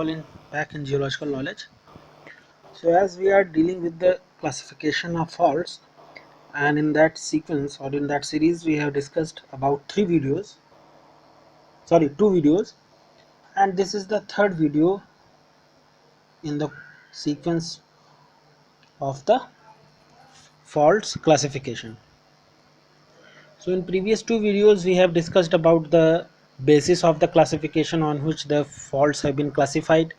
all back in geological knowledge. So as we are dealing with the classification of faults, and in that sequence or in that series we have discussed about two videos, and this is the third video in the sequence of the faults classification. So in previous two videos we have discussed about the basis of the classification on which the faults have been classified,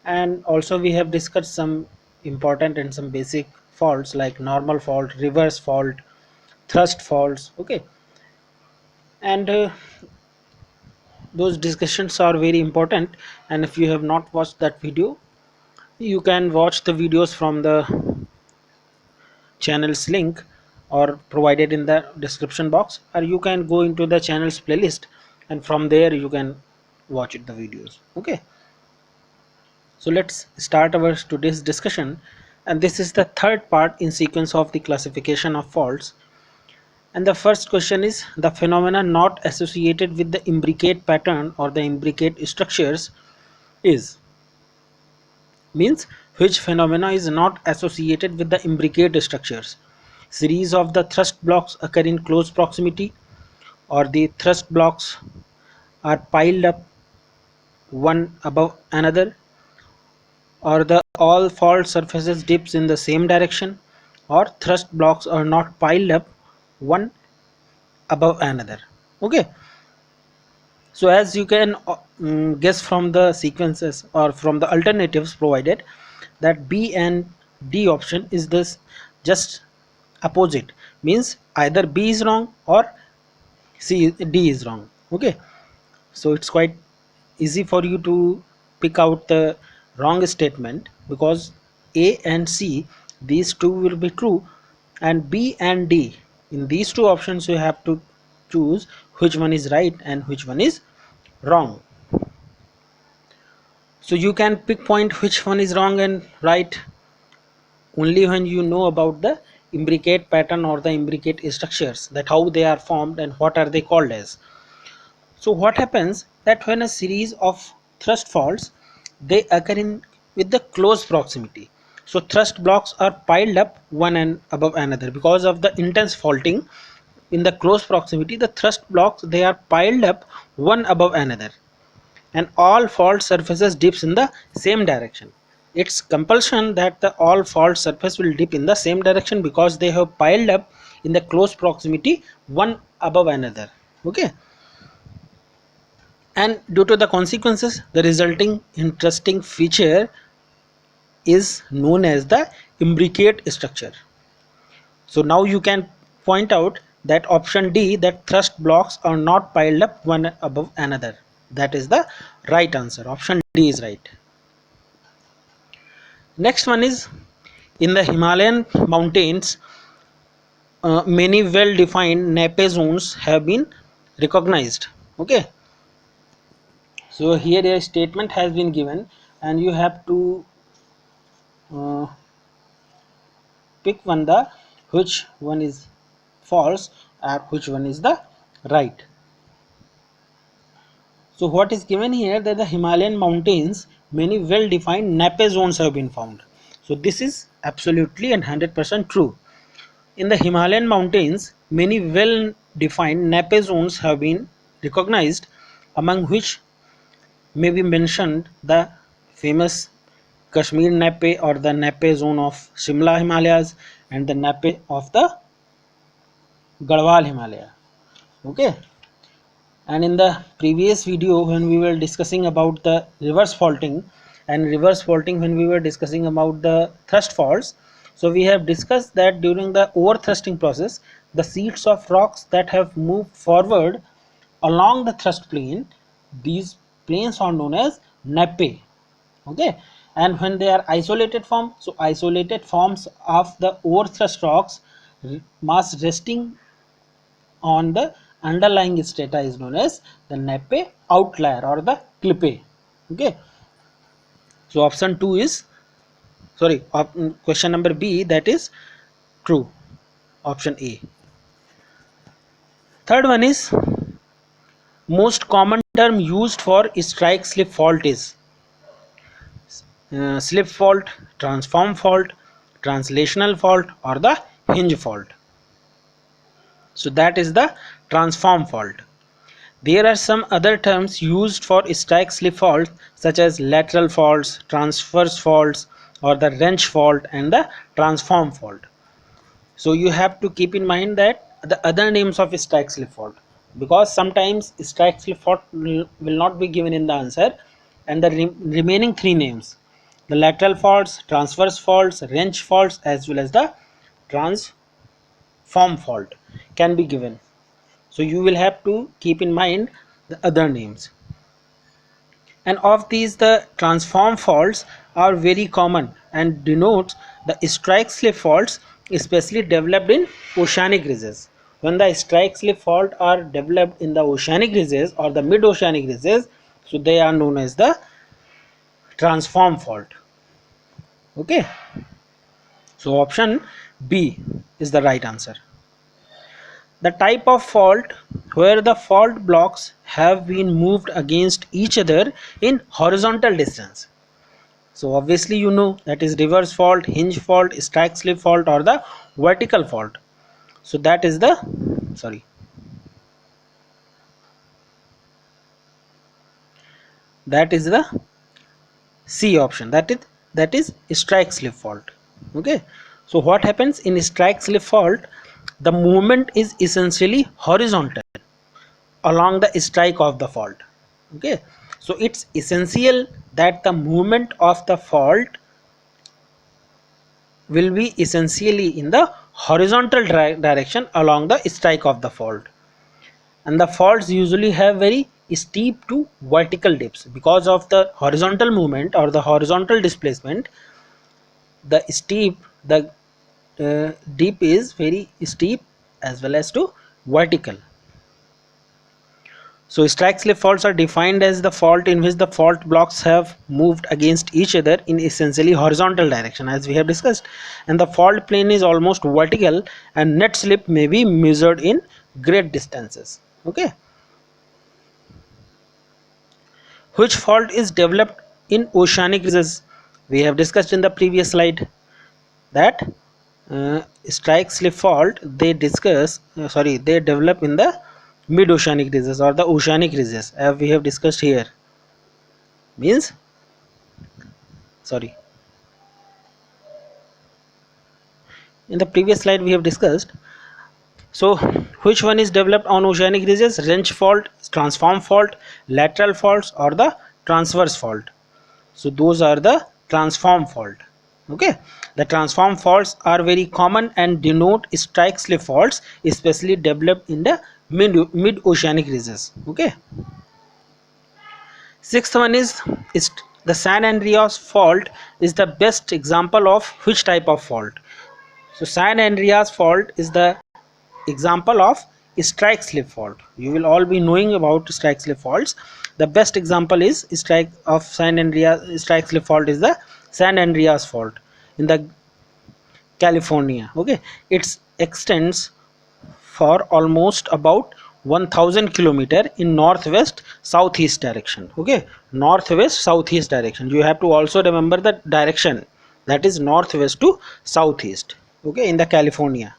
and also we have discussed some important and some basic faults like normal fault, reverse fault, thrust faults. Okay, and those discussions are very important, and if you have not watched that video, you can watch the videos from the channel's link or provided in the description box, or you can go into the channel's playlist and from there you can watch the videos. Okay, so let's start our today's discussion, and this is the third part in sequence of the classification of faults. And the first question is the phenomena not associated with the imbricate pattern or the imbricate structures is, means which phenomena is not associated with the imbricate structures. Series of the thrust blocks occur in close proximity, or the thrust blocks are piled up one above another, or the all fault surfaces dips in the same direction, or thrust blocks are not piled up one above another. Okay, so as you can guess from the sequences or from the alternatives provided, that B and D option is this just opposite, means either B is wrong or D is wrong. Okay, so it's quite easy for you to pick out the wrong statement, because A and C, these two will be true, and B and D, in these two options you have to choose which one is right and which one is wrong. So you can pinpoint which one is wrong and right only when you know about the imbricate pattern or the imbricate structures, that how they are formed and what are they called as. So what happens that when a series of thrust faults, they occur in with the close proximity. So thrust blocks are piled up one and above another because of the intense faulting. In the close proximity, the thrust blocks, they are piled up one above another, and all fault surfaces dips in the same direction. It's compulsion that the all fault surface will dip in the same direction because they have piled up in the close proximity one above another. Okay, and due to the consequences, the resulting interesting feature is known as the imbricate structure. So now you can point out that option D, that thrust blocks are not piled up one above another, that is the right answer. Option D is right. Next one is, in the Himalayan mountains, many well defined nappe zones have been recognized. Okay, so here a statement has been given and you have to uh, pick one, the which one is false and which one is the right. So what is given here, that the Himalayan mountains many well defined nappe zones have been found. So this is absolutely and 100% true. In the Himalayan mountains, many well defined nappe zones have been recognized, among which may be mentioned the famous Kashmir nappe or the nappe zone of Shimla Himalayas, and the nappe of the Garhwal Himalaya. Okay, and in the previous video when we were discussing about the reverse faulting, when we were discussing about the thrust faults, so we have discussed that during the overthrusting process, the sheets of rocks that have moved forward along the thrust plane, these planes are known as nappe. Okay, and when they are isolated form, so isolated forms of the overthrust rocks, mass resting on the underlying strata is known as the nappe outlier or the clippe. Okay, so option 2 is, sorry, question number B, that is true, option A. Third one is, most common term used for strike slip fault is, slip fault, transform fault, translational fault, or the hinge fault. So that is the transform fault. There are some other terms used for strike slip faults such as lateral faults, transverse faults, or the wrench fault and the transform fault. So you have to keep in mind that the other names of strike slip fault, because sometimes strike slip fault will not be given in the answer, and the remaining three names, the lateral faults, transverse faults, wrench faults, as well as the transform fault can be given. So you will have to keep in mind the other names, and of these the transform faults are very common and denotes the strike slip faults especially developed in oceanic ridges. When the strike slip fault are developed in the oceanic ridges or the mid oceanic ridges, so they are known as the transform fault. Okay, so option B is the right answer. The type of fault where the fault blocks have been moved against each other in horizontal distance. So obviously you know that is reverse fault, hinge fault, strike slip fault, or the vertical fault. So that is the that is the C option. That is strike slip fault. Okay. So what happens in strike slip fault? The movement is essentially horizontal along the strike of the fault. Okay, so it's essential that the movement of the fault will be essentially in the horizontal direction along the strike of the fault, and the faults usually have very steep to vertical dips because of the horizontal movement or the horizontal displacement. The steep the dip is very steep as well as to vertical. So strike slip faults are defined as the fault in which the fault blocks have moved against each other in essentially horizontal direction, as we have discussed, and the fault plane is almost vertical and net slip may be measured in great distances. Okay, which fault is developed in oceanic ridges? We have discussed in the previous slide that strike slip fault they develop in the mid oceanic ridges or the oceanic ridges, as we have discussed here. Means sorry in the previous slide we have discussed. So which one is developed on oceanic ridges? Wrench fault, transform fault, lateral faults, or the transverse fault? So those are the transform fault. Okay, the transform faults are very common and denote strike slip faults especially developed in the mid oceanic ridges. Okay, sixth one is the San Andreas fault is the best example of which type of fault? So San Andreas fault is the example of strike slip fault. You will all be knowing about strike slip faults. The best example is strike slip fault is the San Andreas fault in the California. Okay, it extends for almost about 1000 kilometer in northwest southeast direction. Okay, northwest southeast direction. You have to also remember the direction, that is northwest to southeast. Okay, in the California.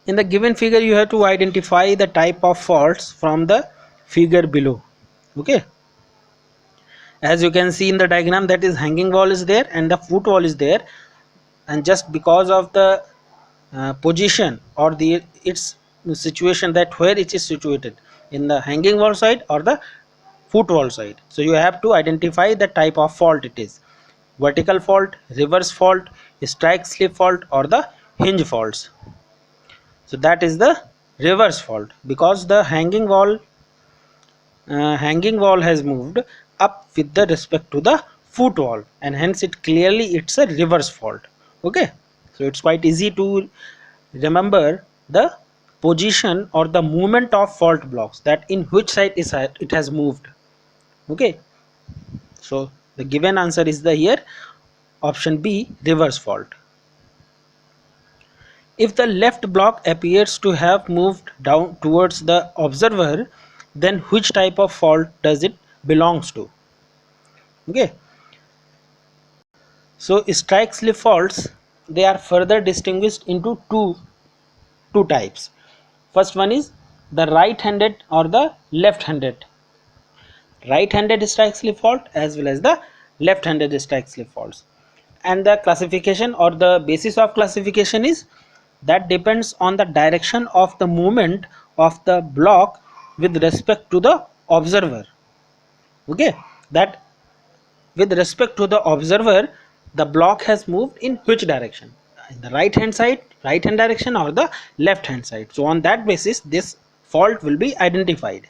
In the given figure you have to identify the type of faults from the figure below. Okay, as you can see in the diagram, that is hanging wall is there and the foot wall is there, and just because of the position or the its situation, that where it is situated in the hanging wall side or the foot wall side, so you have to identify the type of fault it is: vertical fault, reverse fault, strike slip fault, or the hinge faults. So that is the reverse fault, because the hanging wall has moved up with the respect to the foot wall, and hence it's a reverse fault. Okay, so it's quite easy to remember the position or the movement of fault blocks, that in which side it has moved. Okay, so the given answer is the here option B, reverse fault. If the left block appears to have moved down towards the observer, then which type of fault does it belongs to. Okay, so strike slip faults, they are further distinguished into two types. First one is the right-handed or the left-handed strike slip fault, as well as the left-handed strike slip faults. And the classification or the basis of classification is that depends on the direction of the movement of the block with respect to the observer. Okay, that with respect to the observer, the block has moved in which direction, in the right hand direction, or the left hand side. So on that basis this fault will be identified.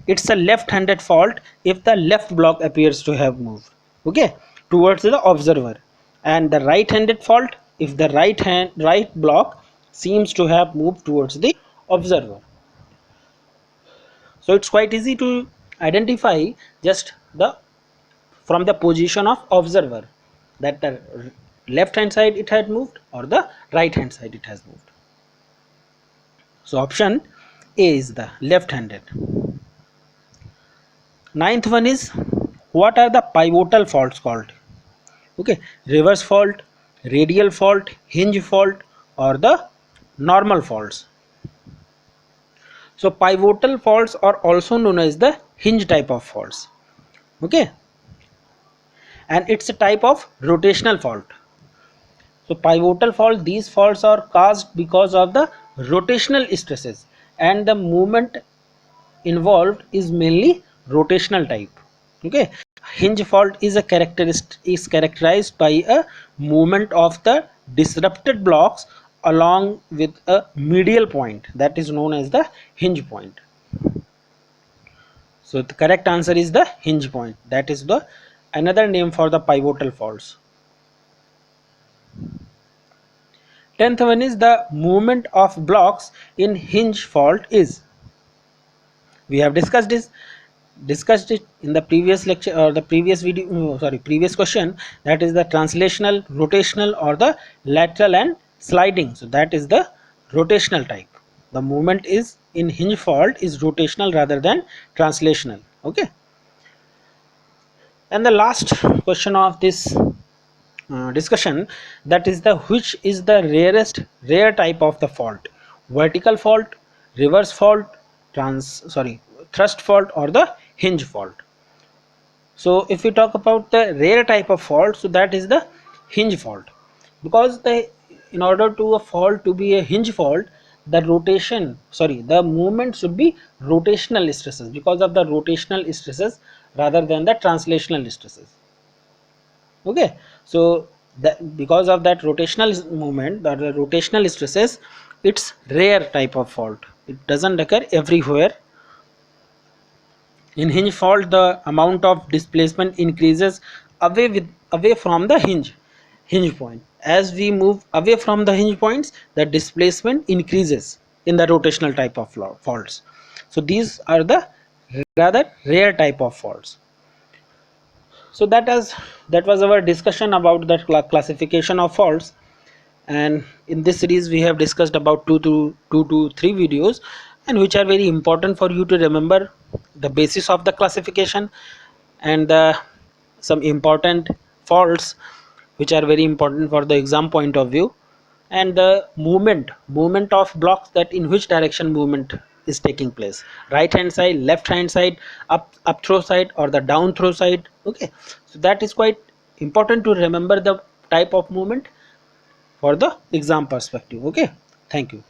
It's a left-handed fault if the left block appears to have moved, okay, towards the observer, and the right-handed fault if the right block seems to have moved towards the observer. So it's quite easy to identify just the from the position of observer that the left hand side it had moved or the right hand side it has moved. So option A is the left-handed. Ninth one is, what are the pivotal faults called? Okay, reverse fault, radial fault, hinge fault, or the normal faults. So pivotal faults are also known as the hinge type of faults. Okay, and it's a type of rotational fault. So pivotal fault, these faults are caused because of the rotational stresses, and the movement involved is mainly rotational type. Okay, hinge fault is characterized by a movement of the disrupted blocks along with a medial point that is known as the hinge point. So the correct answer is the hinge point. That is the another name for the pivotal faults. 10th one is, the movement of blocks in hinge fault is. We have discussed it in the previous lecture or the previous video, previous question, that is the translational, rotational, or the lateral and sliding. So that is the rotational type. The movement is in hinge fault is rotational rather than translational. Okay, and the last question of this discussion, that is the which is the rare type of the fault: vertical fault, reverse fault, thrust fault, or the hinge fault. So if we talk about the rare type of fault, so that is the hinge fault, because in order to a fault to be a hinge fault, the the movement should be rotational stresses, because of the rotational stresses rather than the translational stresses. Okay, so because of that rotational movement, the rotational stresses, it's rare type of fault. It doesn't occur everywhere. In hinge fault, the amount of displacement increases away from the hinge point. As we move away from the hinge points, the displacement increases in the rotational type of faults. So these are the rather rare type of faults. So that was our discussion about the classification of faults, and in this series we have discussed about two to three videos, and which are very important for you to remember the basis of the classification and some important faults which are very important for the exam point of view, and the movement of blocks, that in which direction movement is taking place: right hand side, left hand side, up throw side, or the down throw side. Okay, so that is quite important to remember the type of movement for the exam perspective. Okay, thank you.